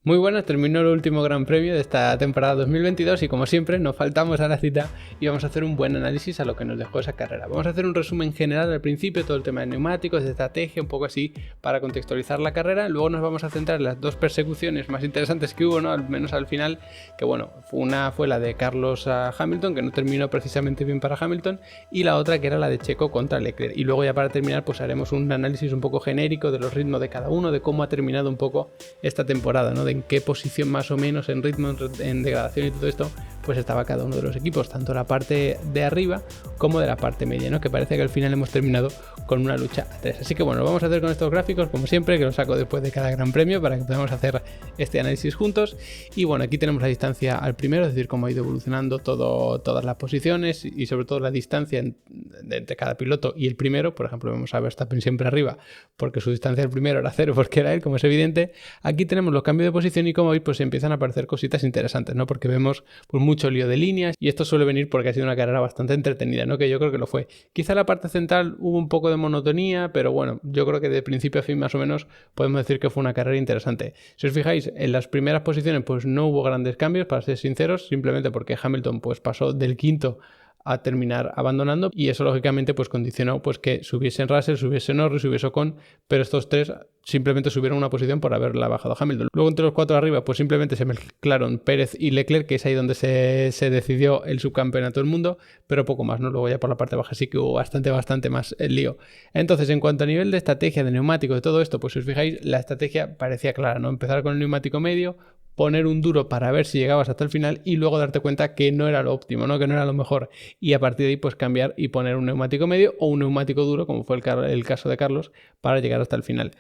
Muy buenas, terminó el último Gran Premio de esta temporada 2022 y como siempre nos faltamos a la cita y vamos a hacer un buen análisis a lo que nos dejó esa carrera. Vamos a hacer un resumen general al principio, todo el tema de neumáticos, de estrategia, un poco así para contextualizar la carrera. Luego nos vamos a centrar en las dos persecuciones más interesantes que hubo, ¿no? Al menos al final, que bueno, una fue la de Carlos a Hamilton, que no terminó precisamente bien para Hamilton, y la otra que era la de Checo contra Leclerc. Y luego ya para terminar pues haremos un análisis un poco genérico de los ritmos de cada uno, de cómo ha terminado un poco esta temporada, ¿no? De en qué posición más o menos en ritmo, en degradación y todo esto, pues estaba cada uno de los equipos, tanto la parte de arriba como de la parte media, ¿no? Que parece que al final hemos terminado con una lucha a tres. Así que bueno, lo vamos a hacer con estos gráficos, como siempre, que los saco después de cada gran premio para que podamos hacer este análisis juntos. Y bueno, aquí tenemos la distancia al primero, es decir, cómo ha ido evolucionando todas las posiciones y sobre todo la distancia entre cada piloto y el primero. Por ejemplo, vemos a Verstappen siempre arriba porque su distancia al primero era cero, porque era él, como es evidente. Aquí tenemos los cambios de posición y como veis pues empiezan a aparecer cositas interesantes, ¿no? Porque vemos pues mucho lío de líneas y esto suele venir porque ha sido una carrera bastante entretenida, ¿no? Que yo creo que lo fue. Quizá la parte central hubo un poco de monotonía, pero bueno, yo creo que de principio a fin más o menos podemos decir que fue una carrera interesante. Si os fijáis, en las primeras posiciones pues no hubo grandes cambios, para ser sinceros, simplemente porque Hamilton pues pasó del quinto a terminar abandonando y eso lógicamente pues condicionó pues que subiesen Russell, subiese Norris, subiese Ocon, pero estos tres simplemente subieron una posición por haberla bajado Hamilton. Luego entre los cuatro arriba pues simplemente se mezclaron Pérez y Leclerc, que es ahí donde se decidió el subcampeonato del mundo, pero poco más, ¿no? Luego ya por la parte baja sí que hubo bastante más el lío. Entonces, en cuanto a nivel de estrategia, de neumático, de todo esto, pues si os fijáis, la estrategia parecía clara, ¿no? Empezar con el neumático medio, poner un duro para ver si llegabas hasta el final y luego darte cuenta que no era lo óptimo, ¿no? Que no era lo mejor, y a partir de ahí pues cambiar y poner un neumático medio o un neumático duro, como fue el caso de Carlos, para llegar hasta el final.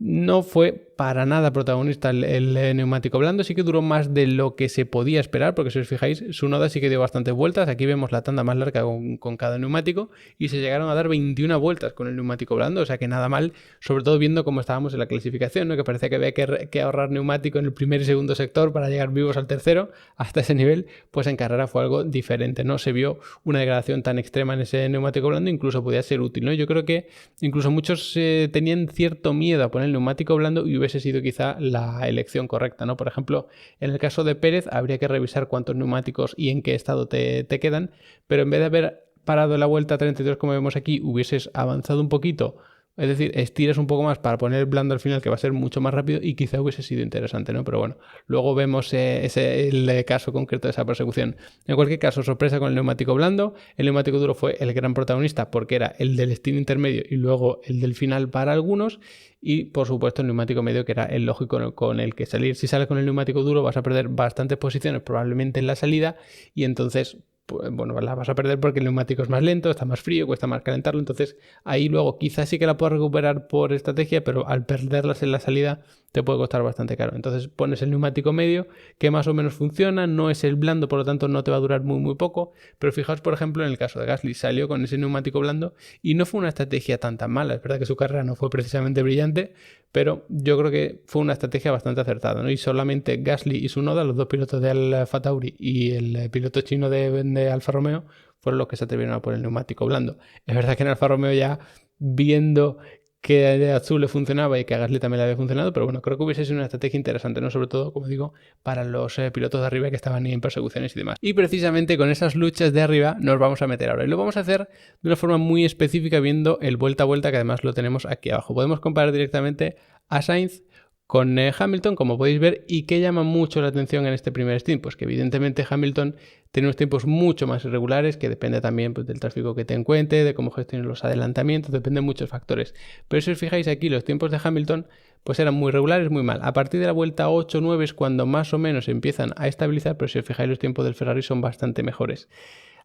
No fue para nada protagonista el neumático blando, sí que duró más de lo que se podía esperar, porque si os fijáis, Tsunoda sí que dio bastantes vueltas. Aquí vemos la tanda más larga con cada neumático y se llegaron a dar 21 vueltas con el neumático blando, o sea que nada mal, sobre todo viendo cómo estábamos en la clasificación, ¿no? Que parecía que había que ahorrar neumático en el primer y segundo sector para llegar vivos al tercero. Hasta ese nivel, pues en carrera fue algo diferente, no se vio una degradación tan extrema en ese neumático blando, incluso podía ser útil, ¿no? Yo creo que incluso muchos tenían cierto miedo a poner el neumático blando y hubiese sido quizá la elección correcta, ¿no? Por ejemplo, en el caso de Pérez habría que revisar cuántos neumáticos y en qué estado te quedan, pero en vez de haber parado la vuelta 32 como vemos aquí, hubieses avanzado un poquito, es decir, estiras un poco más para poner el blando al final, que va a ser mucho más rápido y quizá hubiese sido interesante, ¿no? Pero bueno, luego vemos el caso concreto de esa persecución. En cualquier caso, sorpresa con el neumático blando. El neumático duro fue el gran protagonista porque era el del stint intermedio y luego el del final para algunos. Y por supuesto el neumático medio, que era el lógico con el que salir. Si sales con el neumático duro vas a perder bastantes posiciones probablemente en la salida y entonces pues, bueno, la vas a perder porque el neumático es más lento, está más frío, cuesta más calentarlo. Entonces ahí luego quizás sí que la puedas recuperar por estrategia, pero al perderlas en la salida te puede costar bastante caro. Entonces pones el neumático medio que más o menos funciona, no es el blando, por lo tanto no te va a durar muy poco. Pero fijaos, por ejemplo, en el caso de Gasly, salió con ese neumático blando y no fue una estrategia tan mala. Es verdad que su carrera no fue precisamente brillante, pero yo creo que fue una estrategia bastante acertada, ¿no? Y solamente Gasly y Tsunoda, los dos pilotos de Alfa Tauri y el piloto chino de Alfa Romeo, fueron los que se atrevieron a poner el neumático blando. Es verdad que en Alfa Romeo ya viendo que a Azul le funcionaba y que a Gasly también le había funcionado, pero bueno, creo que hubiese sido una estrategia interesante, ¿no? Sobre todo, como digo, para los pilotos de arriba que estaban en persecuciones y demás. Y precisamente con esas luchas de arriba nos vamos a meter ahora. Y lo vamos a hacer de una forma muy específica viendo el vuelta a vuelta, que además lo tenemos aquí abajo. Podemos comparar directamente a Sainz con Hamilton, como podéis ver, y que llama mucho la atención en este primer stint, pues que evidentemente Hamilton tiene unos tiempos mucho más irregulares, que depende también pues, del tráfico que te encuentre, de cómo gestiones los adelantamientos, depende de muchos factores. Pero si os fijáis aquí, los tiempos de Hamilton pues eran muy regulares, muy mal. A partir de la vuelta 8-9 es cuando más o menos empiezan a estabilizar, pero si os fijáis los tiempos del Ferrari son bastante mejores.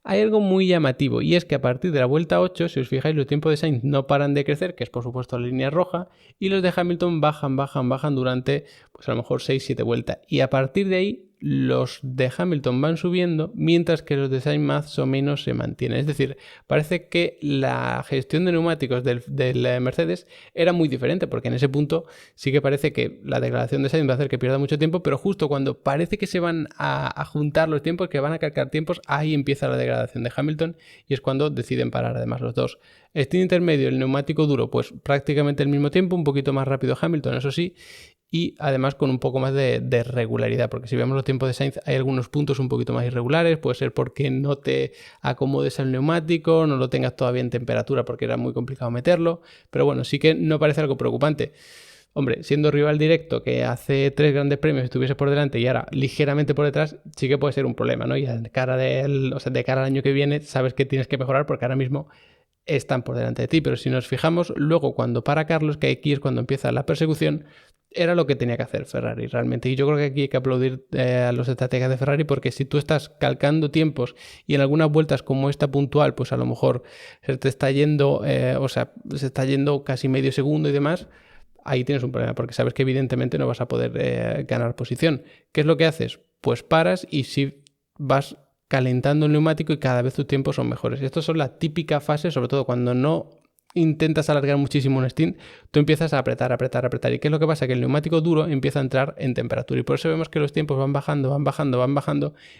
Hay algo muy llamativo y es que a partir de la vuelta 8, si os fijáis, los tiempos de Sainz no paran de crecer, que es por supuesto la línea roja, y los de Hamilton bajan durante pues a lo mejor 6-7 vueltas. Y a partir de ahí los de Hamilton van subiendo, mientras que los de Sainz más o menos se mantienen. Es decir, parece que la gestión de neumáticos del Mercedes era muy diferente, porque en ese punto sí que parece que la degradación de Sainz va a hacer que pierda mucho tiempo, pero justo cuando parece que se van a juntar los tiempos, que van a calcar tiempos, ahí empieza la degradación de Hamilton y es cuando deciden parar además los dos. Stint intermedio, el neumático duro, pues prácticamente el mismo tiempo, un poquito más rápido Hamilton, eso sí, y además con un poco más de regularidad, porque si vemos los tiempos de Sainz hay algunos puntos un poquito más irregulares, puede ser porque no te acomodes al neumático, no lo tengas todavía en temperatura porque era muy complicado meterlo, pero bueno, sí que no parece algo preocupante. Hombre, siendo rival directo que hace 3 grandes premios estuviese por delante y ahora ligeramente por detrás, sí que puede ser un problema, ¿no? Y de cara al año que viene sabes que tienes que mejorar porque ahora mismo están por delante de ti, pero si nos fijamos luego cuando para Carlos, que aquí es cuando empieza la persecución, era lo que tenía que hacer Ferrari realmente, y yo creo que aquí hay que aplaudir a los estrategas de Ferrari, porque si tú estás calcando tiempos y en algunas vueltas como esta puntual, pues a lo mejor se te está yendo, se está yendo casi medio segundo y demás, ahí tienes un problema, porque sabes que evidentemente no vas a poder ganar posición. ¿Qué es lo que haces? Pues paras y si vas calentando el neumático y cada vez tus tiempos son mejores. Estas son la típica fase, sobre todo cuando no intentas alargar muchísimo un stint, tú empiezas a apretar. ¿Y qué es lo que pasa? Que el neumático duro empieza a entrar en temperatura y por eso vemos que los tiempos van bajando,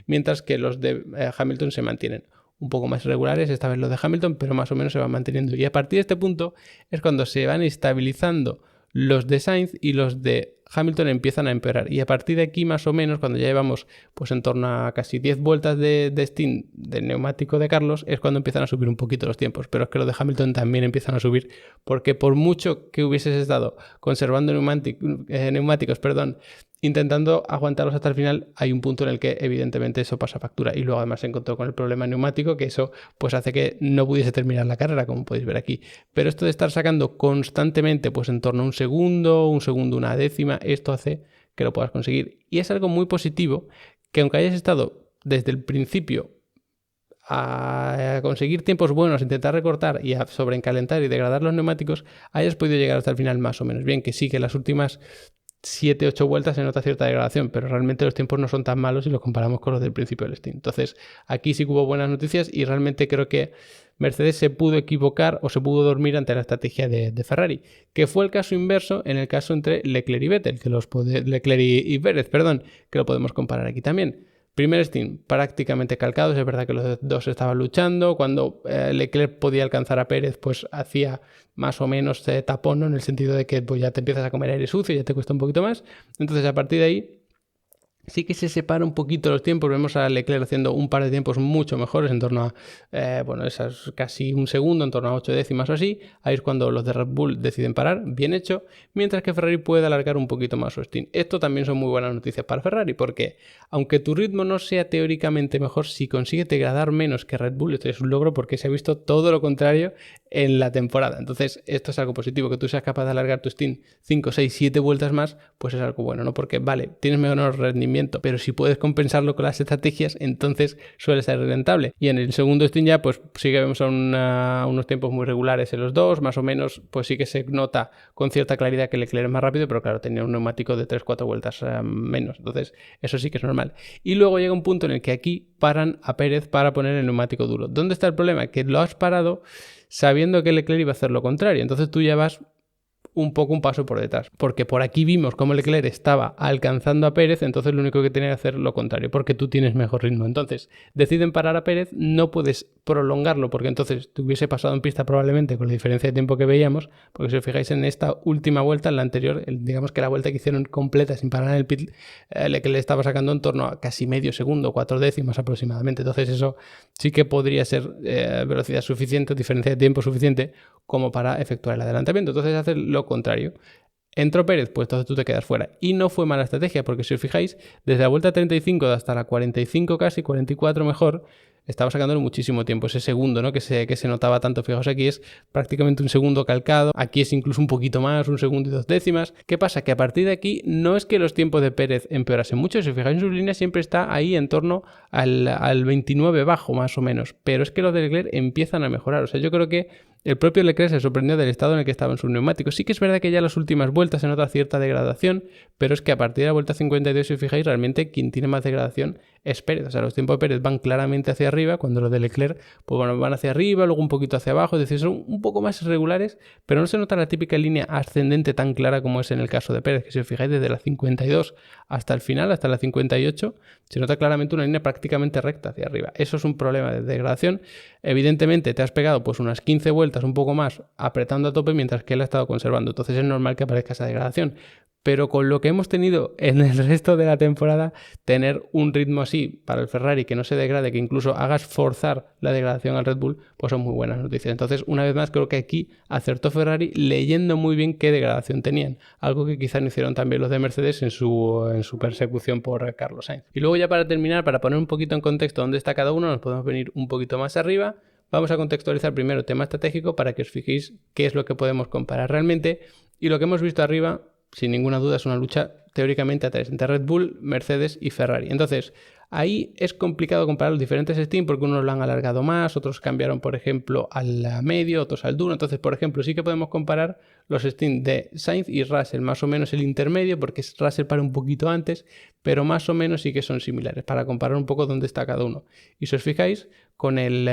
mientras que los de Hamilton se mantienen un poco más irregulares, esta vez los de Hamilton, pero más o menos se van manteniendo. Y a partir de este punto es cuando se van estabilizando los de Sainz y los de Hamilton empiezan a empeorar. Y a partir de aquí, más o menos, cuando ya llevamos pues en torno a casi 10 vueltas de stint del neumático de Carlos, es cuando empiezan a subir un poquito los tiempos. Pero es que los de Hamilton también empiezan a subir, porque por mucho que hubieses estado conservando neumáticos, intentando aguantarlos hasta el final, hay un punto en el que evidentemente eso pasa factura. Y luego además se encontró con el problema neumático, que eso pues hace que no pudiese terminar la carrera, como podéis ver aquí. Pero esto de estar sacando constantemente pues en torno a un segundo, una décima, esto hace que lo puedas conseguir. Y es algo muy positivo que aunque hayas estado desde el principio a conseguir tiempos buenos, intentar recortar y a sobreencalentar y degradar los neumáticos, hayas podido llegar hasta el final más o menos bien, que sí que las últimas 7-8 vueltas se nota cierta degradación, pero realmente los tiempos no son tan malos si los comparamos con los del principio del stint. Entonces aquí sí que hubo buenas noticias y realmente creo que Mercedes se pudo equivocar o se pudo dormir ante la estrategia de Ferrari, que fue el caso inverso en el caso entre Leclerc y Vettel, Leclerc y Pérez, que lo podemos comparar aquí también. Primer stint prácticamente calcados, es verdad que los dos estaban luchando, cuando Leclerc podía alcanzar a Pérez pues hacía más o menos tapón, ¿no? En el sentido de que pues, ya te empiezas a comer aire sucio, ya te cuesta un poquito más, entonces a partir de ahí sí que se separa un poquito los tiempos, vemos a Leclerc haciendo un par de tiempos mucho mejores, en torno a, esas casi un segundo, en torno a 8 décimas o así, ahí es cuando los de Red Bull deciden parar, bien hecho, mientras que Ferrari puede alargar un poquito más su stint. Esto también son muy buenas noticias para Ferrari, porque aunque tu ritmo no sea teóricamente mejor, si consigue degradar menos que Red Bull, esto es un logro porque se ha visto todo lo contrario en la temporada. Entonces, esto es algo positivo, que tú seas capaz de alargar tu stint 5, 6, 7 vueltas más, pues es algo bueno, ¿no? Porque, vale, tienes menor rendimiento, pero si puedes compensarlo con las estrategias, entonces suele ser rentable. Y en el segundo stint ya, pues sí que vemos unos tiempos muy regulares en los dos, más o menos, pues sí que se nota con cierta claridad que Leclerc es más rápido, pero claro, tenía un neumático de 3-4 vueltas menos, entonces eso sí que es normal. Y luego llega un punto en el que aquí paran a Pérez para poner el neumático duro. ¿Dónde está el problema? Que lo has parado sabiendo que Leclerc iba a hacer lo contrario, entonces tú ya vas un paso por detrás, porque por aquí vimos cómo Leclerc estaba alcanzando a Pérez, entonces lo único que tenía que hacer lo contrario, porque tú tienes mejor ritmo. Entonces deciden parar a Pérez, no puedes prolongarlo, porque entonces te hubiese pasado en pista probablemente con la diferencia de tiempo que veíamos, porque si os fijáis en esta última vuelta, en la anterior, digamos que la vuelta que hicieron completa sin parar en el pit, Leclerc estaba sacando en torno a casi medio segundo, 4 décimas aproximadamente, entonces eso sí que podría ser velocidad suficiente, diferencia de tiempo suficiente como para efectuar el adelantamiento. Entonces hace lo contrario. Entró Pérez, pues entonces tú te quedas fuera. Y no fue mala estrategia, porque si os fijáis, desde la vuelta 35 hasta la 45 casi, 44 mejor, estaba sacándole muchísimo tiempo, ese segundo, ¿no? Que se notaba tanto. Fijaos, aquí es prácticamente un segundo calcado, aquí es incluso un poquito más, 1 segundo y 2 décimas. ¿Qué pasa? Que a partir de aquí no es que los tiempos de Pérez empeorasen mucho, si os fijáis en sus líneas siempre está ahí en torno al 29 bajo más o menos, pero es que los de Leclerc empiezan a mejorar. O sea, yo creo que el propio Leclerc se sorprendió del estado en el que estaban sus neumáticos. Sí que es verdad que ya en las últimas vueltas se nota cierta degradación, pero es que a partir de la vuelta 52, si os fijáis, realmente quien tiene más degradación es Pérez. O sea, los tiempos de Pérez van claramente hacia arriba, cuando los de Leclerc pues bueno, van hacia arriba, luego un poquito hacia abajo, es decir, son un poco más irregulares, pero no se nota la típica línea ascendente tan clara como es en el caso de Pérez, que si os fijáis desde la 52 hasta el final, hasta la 58, se nota claramente una línea prácticamente recta hacia arriba. Eso es un problema de degradación. Evidentemente te has pegado pues unas 15 vueltas, un poco más, apretando a tope, mientras que él ha estado conservando. Entonces es normal que aparezca esa degradación. pero con lo que hemos tenido en el resto de la temporada, tener un ritmo así para el Ferrari que no se degrade, que incluso hagas forzar la degradación al Red Bull, pues son muy buenas noticias. Entonces, una vez más, creo que aquí acertó Ferrari leyendo muy bien qué degradación tenían, algo que quizá no hicieron también los de Mercedes en su persecución por Carlos Sainz. Y luego ya para terminar, para poner un poquito en contexto dónde está cada uno, nos podemos venir un poquito más arriba. Vamos a contextualizar primero el tema estratégico para que os fijéis qué es lo que podemos comparar realmente. Y lo que hemos visto arriba, sin ninguna duda, es una lucha teóricamente a tres, entre Red Bull, Mercedes y Ferrari. Entonces, ahí es complicado comparar los diferentes Steam porque unos lo han alargado más, otros cambiaron, por ejemplo, al medio, otros al duro. Entonces, por ejemplo, sí que podemos comparar los Steam de Sainz y Russell, más o menos el intermedio, porque Russell para un poquito antes, pero más o menos sí que son similares, para comparar un poco dónde está cada uno. Y si os fijáis, con el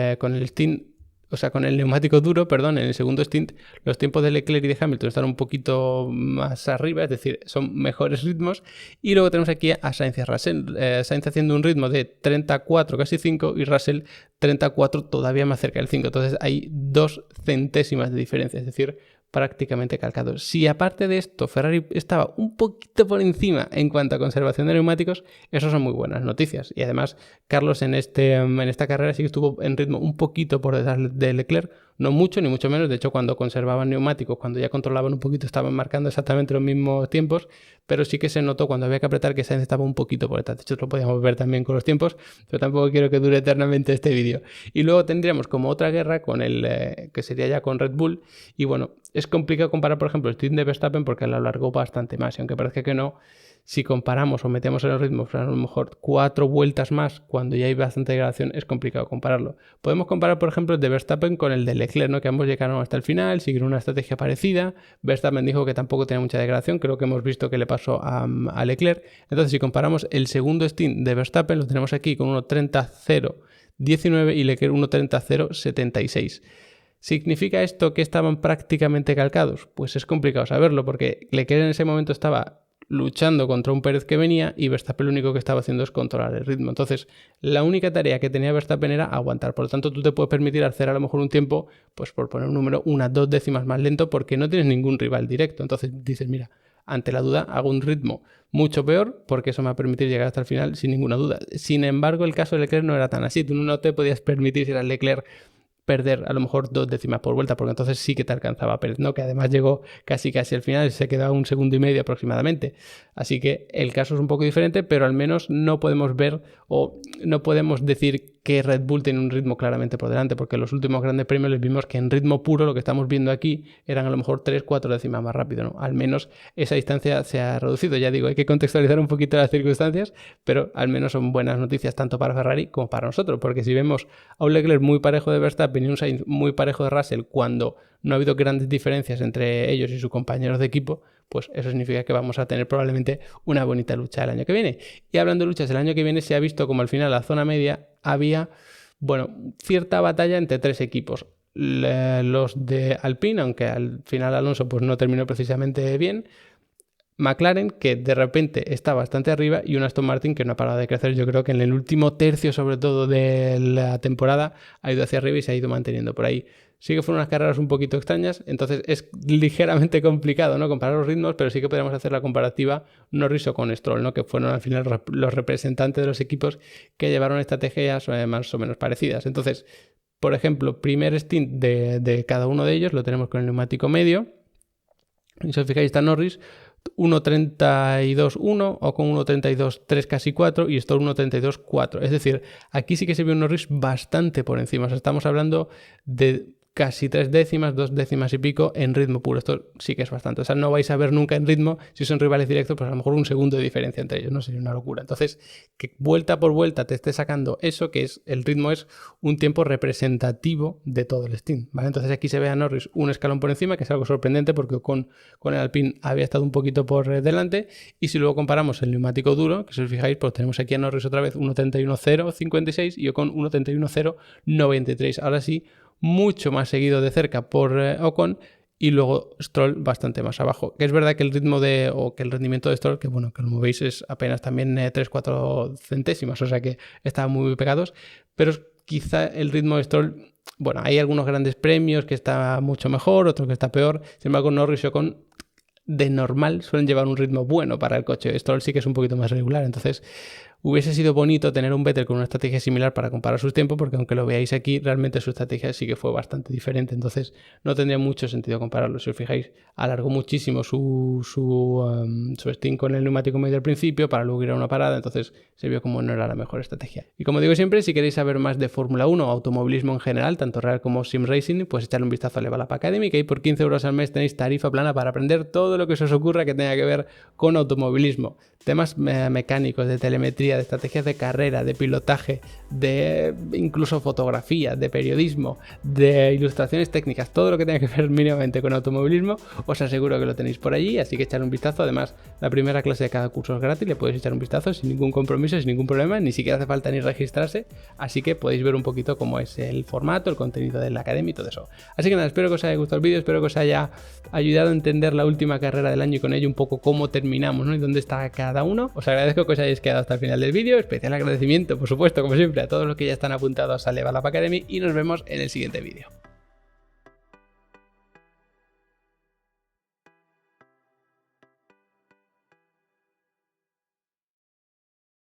Steam, o sea, con el neumático duro, perdón, en el segundo stint, los tiempos de Leclerc y de Hamilton están un poquito más arriba, es decir, son mejores ritmos. Y luego tenemos aquí a Sainz y Russell. Sainz haciendo un ritmo de 34, casi 5, y Russell 34, todavía más cerca del 5. Entonces hay 2 centésimas de diferencia, es decir, prácticamente calcados. Si aparte de esto Ferrari estaba un poquito por encima en cuanto a conservación de neumáticos, eso son muy buenas noticias. Y además Carlos en esta carrera sí que estuvo en ritmo un poquito por detrás de Leclerc, no mucho ni mucho menos. De hecho, cuando conservaban neumáticos, cuando ya controlaban un poquito, estaban marcando exactamente los mismos tiempos, pero sí que se notó cuando había que apretar que Sainz estaba un poquito por detrás. De hecho, lo podíamos ver también con los tiempos, pero tampoco quiero que dure eternamente este vídeo. Y luego tendríamos como otra guerra con que sería ya con Red Bull. Y bueno, es complicado comparar, por ejemplo, el stint de Verstappen porque lo alargó bastante más. Y aunque parezca que no, si comparamos o metemos en los ritmos a lo mejor 4 vueltas más cuando ya hay bastante degradación, es complicado compararlo. Podemos comparar, por ejemplo, el de Verstappen con el de Leclerc, ¿no? Que ambos llegaron hasta el final, siguieron una estrategia parecida. Verstappen dijo que tampoco tenía mucha degradación, creo que hemos visto que le pasó a Leclerc. Entonces, si comparamos el segundo stint de Verstappen, lo tenemos aquí con 1.30.019 y Leclerc 1.30.076. ¿Significa esto que estaban prácticamente calcados? Pues es complicado saberlo porque Leclerc en ese momento estaba luchando contra un Pérez que venía y Verstappen lo único que estaba haciendo es controlar el ritmo. Entonces, la única tarea que tenía Verstappen era aguantar. Por lo tanto, tú te puedes permitir hacer a lo mejor un tiempo, pues por poner un número, 1-2 décimas más lento porque no tienes ningún rival directo. Entonces dices, mira, ante la duda hago un ritmo mucho peor porque eso me va a permitir llegar hasta el final sin ninguna duda. Sin embargo, el caso de Leclerc no era tan así. Tú no te podías permitir, si eras Leclerc, perder a lo mejor 2 décimas por vuelta, porque entonces sí que te alcanzaba Pérez, ¿no? Que además llegó casi al final, se quedaba 1,5 segundos aproximadamente. Así que el caso es un poco diferente, pero al menos no podemos ver o no podemos decir que Red Bull tiene un ritmo claramente por delante, porque en los últimos grandes premios les vimos que en ritmo puro lo que estamos viendo aquí eran a lo mejor 3-4 décimas más rápido, ¿no? Al menos esa distancia se ha reducido. Ya digo, hay que contextualizar un poquito las circunstancias, pero al menos son buenas noticias tanto para Ferrari como para nosotros, porque si vemos a un Leclerc muy parejo de Verstappen y un Sainz muy parejo de Russell cuando no ha habido grandes diferencias entre ellos y sus compañeros de equipo, pues eso significa que vamos a tener probablemente una bonita lucha el año que viene. Y hablando de luchas, el año que viene se ha visto como al final la zona media había, bueno, cierta batalla entre 3 equipos. Los de Alpine, aunque al final Alonso pues no terminó precisamente bien. McLaren, que de repente está bastante arriba, y un Aston Martin que no ha parado de crecer. Yo creo que en el último tercio, sobre todo de la temporada, ha ido hacia arriba y se ha ido manteniendo por ahí. Sí que fueron unas carreras un poquito extrañas, entonces es ligeramente complicado, ¿no?, comparar los ritmos, pero sí que podemos hacer la comparativa Norris o con Stroll, ¿no?, que fueron al final los representantes de los equipos que llevaron estrategias más o menos parecidas. Entonces, por ejemplo, primer stint de cada uno de ellos lo tenemos con el neumático medio. Y si os fijáis, está Norris 1.32.1 o con 1.32.3 casi 4 y Stroll 1.32.4. Es decir, aquí sí que se vio un Norris bastante por encima. O sea, estamos hablando de casi 3 décimas, 2 décimas y pico en ritmo puro. Esto sí que es bastante. O sea, no vais a ver nunca en ritmo, si son rivales directos, pues a lo mejor 1 segundo de diferencia entre ellos, ¿no? Sería una locura. Entonces, que vuelta por vuelta te esté sacando eso, que es el ritmo, es un tiempo representativo de todo el stint, ¿vale? Entonces aquí se ve a Norris un escalón por encima, que es algo sorprendente porque con el Alpine había estado un poquito por delante. Y si luego comparamos el neumático duro, que si os fijáis, pues tenemos aquí a Norris otra vez 1.31.056 y Ocon 1.31.093. Ahora sí, mucho más seguido de cerca por Ocon, y luego Stroll bastante más abajo. Que es verdad que el ritmo que el rendimiento de Stroll, que bueno, que como veis es apenas también 3-4 centésimas, o sea que estaban muy pegados, pero quizá el ritmo de Stroll, bueno, hay algunos grandes premios que está mucho mejor, otros que está peor. Sin embargo, Norris y Ocon de normal suelen llevar un ritmo bueno para el coche. Stroll sí que es un poquito más regular, entonces hubiese sido bonito tener un Vettel con una estrategia similar para comparar sus tiempos, porque aunque lo veáis aquí, realmente su estrategia sí que fue bastante diferente, entonces no tendría mucho sentido compararlo. Si os fijáis, alargó muchísimo su stint con el neumático medio al principio para luego ir a una parada, entonces se vio como no era la mejor estrategia. Y como digo siempre, si queréis saber más de Fórmula 1 o automovilismo en general, tanto real como sim racing, pues echarle un vistazo a Level Up Academy, que ahí por 15 euros al mes tenéis tarifa plana para aprender todo lo que se os ocurra que tenga que ver con automovilismo. Temas mecánicos, de telemetría, de estrategias de carrera, de pilotaje, de incluso fotografía, de periodismo, de ilustraciones técnicas, todo lo que tenga que ver mínimamente con automovilismo, os aseguro que lo tenéis por allí, así que echar un vistazo. Además, la primera clase de cada curso es gratis, le podéis echar un vistazo sin ningún compromiso, sin ningún problema, ni siquiera hace falta ni registrarse, así que podéis ver un poquito cómo es el formato, el contenido de la academia y todo eso. Así que nada, espero que os haya gustado el vídeo, espero que os haya ayudado a entender la última carrera del año y con ello un poco cómo terminamos, ¿no? Y dónde está cada uno. Os agradezco que os hayáis quedado hasta el final del vídeo, especial agradecimiento, por supuesto, como siempre, a todos los que ya están apuntados a Level Up Academy y nos vemos en el siguiente vídeo.